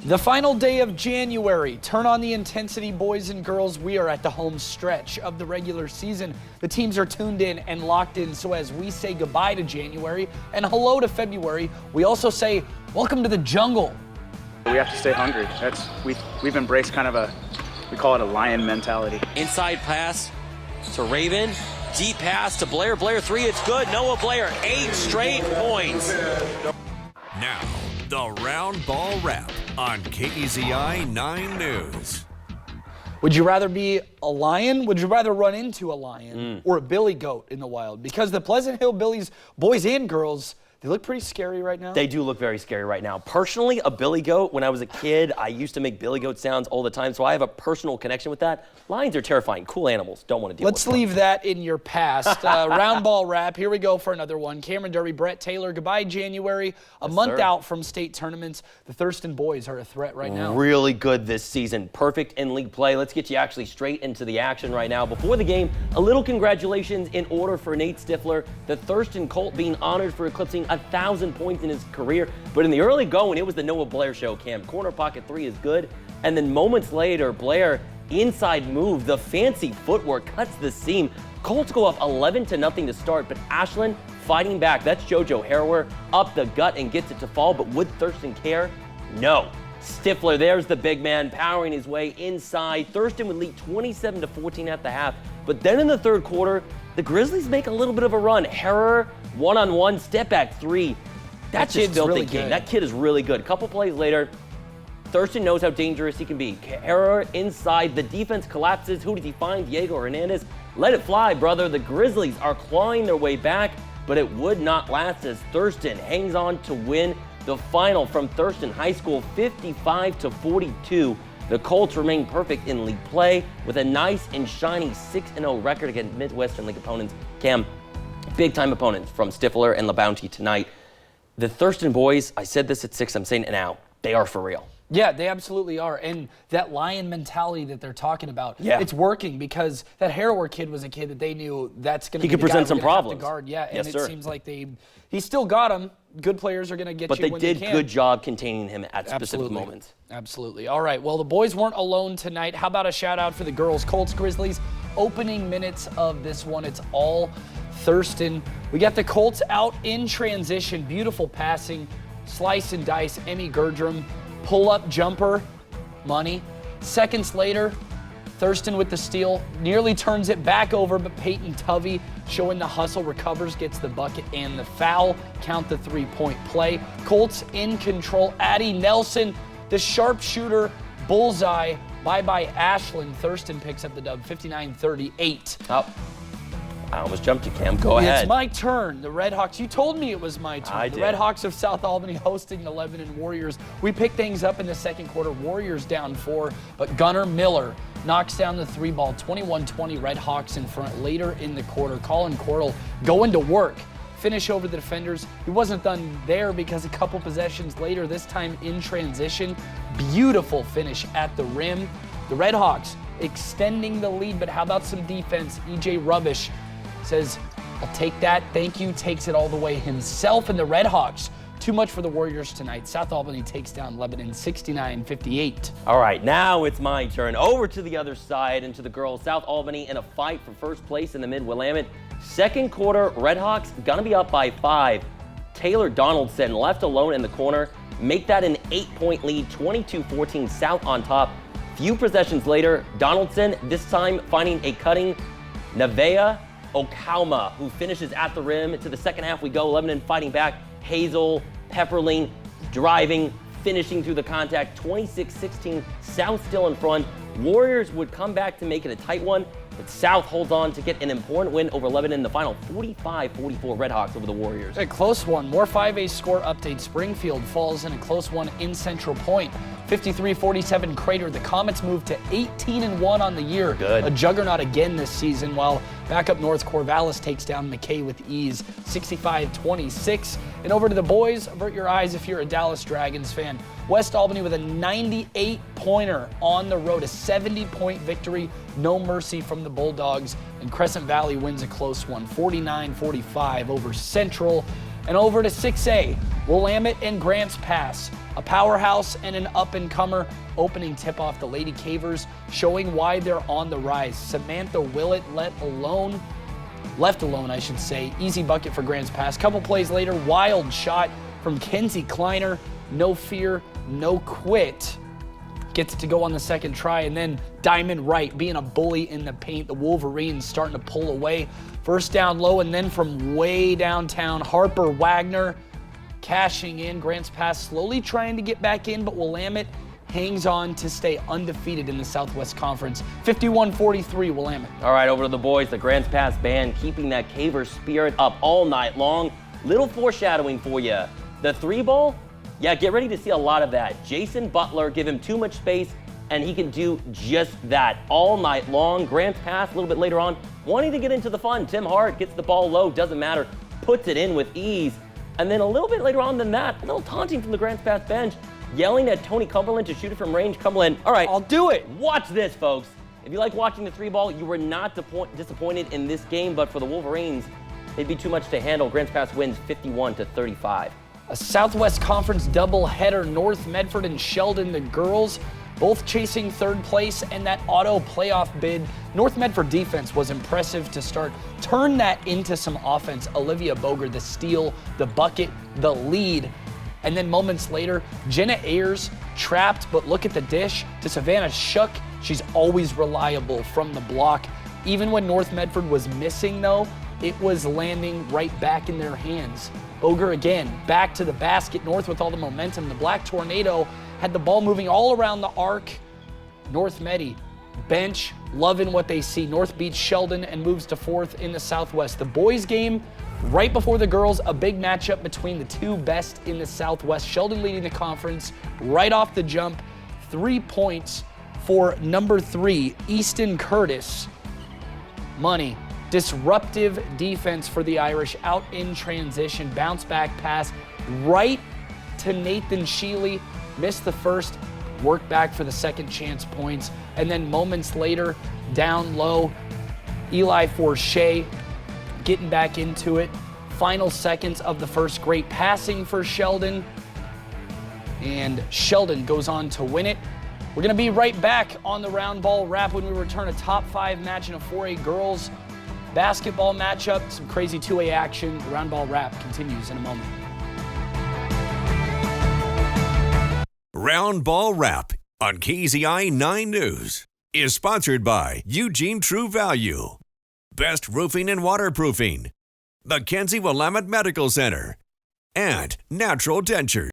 The final day of January. Turn on the intensity, boys and girls. We are at the home stretch of the regular season. The teams are tuned in and locked in, so as we say goodbye to January and hello to February, we also say welcome to the jungle. We have to stay hungry. We've embraced kind of we call it a lion mentality. Inside pass to Raven. Deep pass to Blair. Blair three, it's good. Noah Blair, 8 straight points. Now, the round ball wrap on KEZI 9 News. Would you rather be a lion? Would you rather run into a lion or a billy goat in the wild? Because the Pleasant Hill Billies, boys and girls, they look pretty scary right now. They do look very scary right now. Personally, a billy goat, when I was a kid, I used to make billy goat sounds all the time, so I have a personal connection with that. Lions are terrifying. Cool animals. Don't want to deal with them. Let's leave that in your past. Round ball wrap. Here we go for another one. Cameron Derby, Brett Taylor. Goodbye, January. A month out from state tournaments. The Thurston boys are a threat right now. Really good this season. Perfect in league play. Let's get you actually straight into the action right now. Before the game, a little congratulations in order for Nate Stifler, the Thurston Colt, being honored for eclipsing 1,000 points in his career. But in the early going, it was the Noah Blair show, Cam. Corner pocket three is good. And then moments later, Blair, inside move, the fancy footwork cuts the seam. Colts go up 11-0 to start, but Ashland fighting back. That's JoJo Harrower up the gut and gets it to fall, but would Thurston care? No. Stifler, there's the big man powering his way inside. Thurston would lead 27-14 at the half, but then in the third quarter, the Grizzlies make a little bit of a run. Harrower, one-on-one, step back three. That's just filthy really game. good. That kid is really good. A couple plays later, Thurston knows how dangerous he can be. Harrower inside, the defense collapses. Who does he find? Diego Hernandez. Let it fly, brother. The Grizzlies are clawing their way back, but it would not last as Thurston hangs on to win the final from Thurston High School, 55-42. The Colts remain perfect in league play with a nice and shiny 6-0 record against Midwestern League opponents. Cam, big-time opponents from Stifler and LaBounty tonight. The Thurston boys, I said this at 6, I'm saying it now, they are for real. Yeah, they absolutely are. And that lion mentality that they're talking about, it's working because that Harrower kid was a kid that they knew that's going to be could present some problems. Guard. Yeah, and Yes, it sir. seems like he still got him. Good players are going to get But you they when they did can. good job containing him at specific Absolutely. moments. Absolutely. All right, well, the boys weren't alone tonight. How about a shout-out for the girls? Colts Grizzlies, opening minutes of this one. It's all Thurston. We got the Colts out in transition. Beautiful passing, slice and dice. Emmy Gerdrum, pull-up jumper, money. Seconds later, Thurston with the steal, nearly turns it back over, but Peyton Tovey showing the hustle, recovers, gets the bucket and the foul. Count the three-point play. Colts in control. Addie Nelson, the sharpshooter, bullseye. Bye-bye Ashland. Thurston picks up the dub, 59-38. Oh, I almost jumped you, Cam. Go ahead. It's my turn. The Red Hawks, you told me it was my turn. I The did. Red Hawks of South Albany hosting the Lebanon Warriors. We picked things up in the second quarter. Warriors down 4, but Gunnar Miller knocks down the 3-ball, 21-20. Red Hawks in front later in the quarter. Colin Cordell going to work. Finish over the defenders. He wasn't done there because a couple possessions later, this time in transition, beautiful finish at the rim. The Red Hawks extending the lead, but how about some defense? EJ Rubbish says, I'll take that, thank you, takes it all the way himself. And the Red Hawks, too much for the Warriors tonight. South Albany takes down Lebanon 69-58. All right, now it's my turn. Over to the other side and to the girls. South Albany in a fight for first place in the Mid-Willamette. Second quarter, Red Hawks gonna be up by 5. Taylor Donaldson left alone in the corner. Make that an 8-point lead, 22-14, South on top. Few possessions later, Donaldson, this time finding a cutting Nevaeh Okauma, who finishes at the rim. To the second half we go, Lebanon fighting back. Hazel, Pepperling, driving, finishing through the contact, 26-16, South still in front. Warriors would come back to make it a tight one, but South holds on to get an important win over Lebanon in the final, 45-44 Red Hawks over the Warriors. A close one. More 5A score update. Springfield falls in a close one in Central Point. 53-47 Crater. The Comets move to 18-1 on the year. Good. A juggernaut again this season, while back up north, Corvallis takes down McKay with ease, 65-26. And over to the boys, avert your eyes if you're a Dallas Dragons fan. West Albany with a 98-pointer on the road, a 70-point victory. No mercy from the Bulldogs. And Crescent Valley wins a close one, 49-45 over Central. And over to 6A, Willamette and Grants Pass, a powerhouse and an up-and-comer. Opening tip-off, the Lady Cavers showing why they're on the rise. Samantha Willett left alone, easy bucket for Grants Pass. Couple plays later, wild shot from Kenzie Kleiner. No fear, no quit. Gets it to go on the second try, and then Diamond Wright being a bully in the paint. The Wolverines starting to pull away. First down low, and then from way downtown, Harper Wagner cashing in. Grants Pass slowly trying to get back in, but Willamette hangs on to stay undefeated in the Southwest Conference. 51-43 Willamette. All right, over to the boys. The Grants Pass band keeping that Caver spirit up all night long. Little foreshadowing for you. The three ball, yeah, get ready to see a lot of that. Jason Butler, give him too much space, and he can do just that all night long. Grants Pass a little bit later on, wanting to get into the fun. Tim Hart gets the ball low, doesn't matter, puts it in with ease. And then a little bit later on than that, a little taunting from the Grants Pass bench, yelling at Tony Cumberland to shoot it from range. Cumberland, all right, I'll do it. Watch this, folks. If you like watching the three ball, you were not disappointed in this game, but for the Wolverines, it'd be too much to handle. Grants Pass wins 51-35. A Southwest Conference doubleheader, North Medford and Sheldon, the girls, both chasing third place and that auto playoff bid. North Medford defense was impressive to start. Turn that into some offense. Olivia Boger, the steal, the bucket, the lead. And then moments later, Jenna Ayers trapped, but look at the dish to Savannah Shook. She's always reliable from the block. Even when North Medford was missing, though, it was landing right back in their hands. Boger again, back to the basket. North with all the momentum. The Black Tornado had the ball moving all around the arc. North Medi, bench, loving what they see. North beats Sheldon and moves to fourth in the Southwest. The boys game, right before the girls, a big matchup between the two best in the Southwest. Sheldon leading the conference right off the jump. 3 points for number 3, Easton Curtis. Money. Disruptive defense for the Irish, out in transition, bounce back pass right to Nathan Sheely, missed the first, work back for the second chance points, and then moments later, down low, Eli Forshea getting back into it. Final seconds of the first, great passing for Sheldon, and Sheldon goes on to win it. We're gonna be right back on the Roundball Wrap when we return. A top 5 match in a 4A girls basketball matchup, some crazy 2A action. The Roundball Wrap continues in a moment. Roundball Wrap on KZI 9 News is sponsored by Eugene True Value, Best Roofing and Waterproofing, Mackenzie Willamette Medical Center, and Natural Dentures.